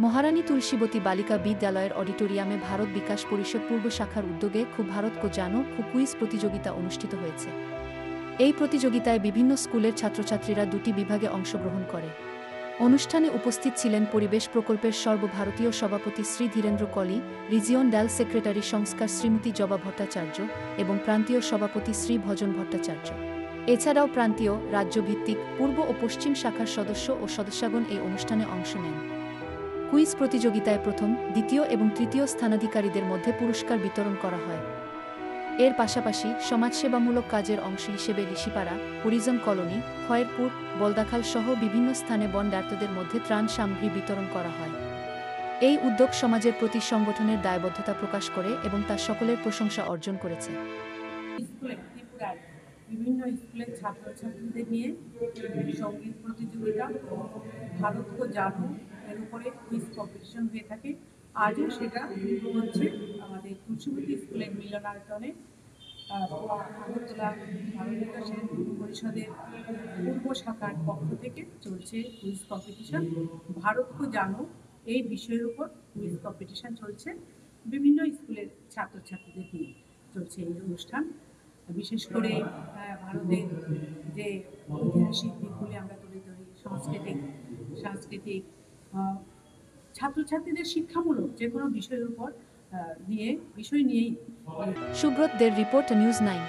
মহারানী তুলসীবতী বালিকা বিদ্যালয়ের অডিটোরিয়ামে ভারত বিকাশ পরিষদ পূর্ব শাখার উদ্যোগে খুব ভারত কো জানো কুইজ প্রতিযোগিতা অনুষ্ঠিত হয়েছে। এই প্রতিযোগিতায় বিভিন্ন স্কুলের ছাত্রছাত্রীরা দুটি বিভাগে অংশগ্রহণ করে। অনুষ্ঠানে উপস্থিত ছিলেন পরিবেশ প্রকল্পের সর্বভারতীয় সভাপতি শ্রী ধীরেন্দ্র কলি, রিজিয়ন ডাল সেক্রেটারি সংস্কার শ্রীমতী জবা ভট্টাচার্য এবং প্রান্তীয় সভাপতি শ্রী ভজন ভট্টাচার্য। এছাড়াও প্রান্তীয়, রাজ্যভিত্তিক, পূর্ব ও পশ্চিম শাখার সদস্য ও সদস্যগণ এই অনুষ্ঠানে অংশ নেন। কুইজ প্রতিযোগিতায় প্রথম, দ্বিতীয় এবং তৃতীয় স্থানাধিকারীদের মধ্যে পুরস্কার বিতরণ করা হয়। এর পাশাপাশি সমাজসেবামূলক কাজের অংশ হিসেবে ঋষিপাড়া, হরিজন কলোনি, খয়েরপুর, বলদাখাল সহ বিভিন্ন স্থানে বন্যার্তদের মধ্যে ত্রাণ সামগ্রী বিতরণ করা হয়। এই উদ্যোগ সমাজের প্রতি সংগঠনের দায়বদ্ধতা প্রকাশ করে এবং তা সকলের প্রশংসা অর্জন করেছে। ত্রিপুরার বিভিন্ন স্কুলের ছাত্রছাত্রীদের নিয়ে সঙ্গীত প্রতিযোগিতা, ভারত কো জানো এর উপরে কুইজ কম্পিটিশন হয়ে থাকে। আজও সেটা হচ্ছে আমাদের তুলসীবতী স্কুলের মিলনায়তনে। আগরতলা ভারত বিকাশের পরিষদের পূর্ব শাখার পক্ষ থেকে চলছে কুইজ কম্পিটিশন। ভারত কো জানো এই বিষয়ের উপর কুইজ কম্পিটিশন চলছে। বিভিন্ন স্কুলের ছাত্রছাত্রীদের নিয়ে চলছে এই অনুষ্ঠান। বিশেষ করে ভারতের যে ঐতিহাসিক দিকগুলি আমরা তুলে ধরি, সাংস্কৃতিক ছাত্রছাত্রীদের শিক্ষামূলক যে কোনো বিষয়ের উপর বিষয় নিয়েই। সুব্রত দের রিপোর্ট, নিউজ 9।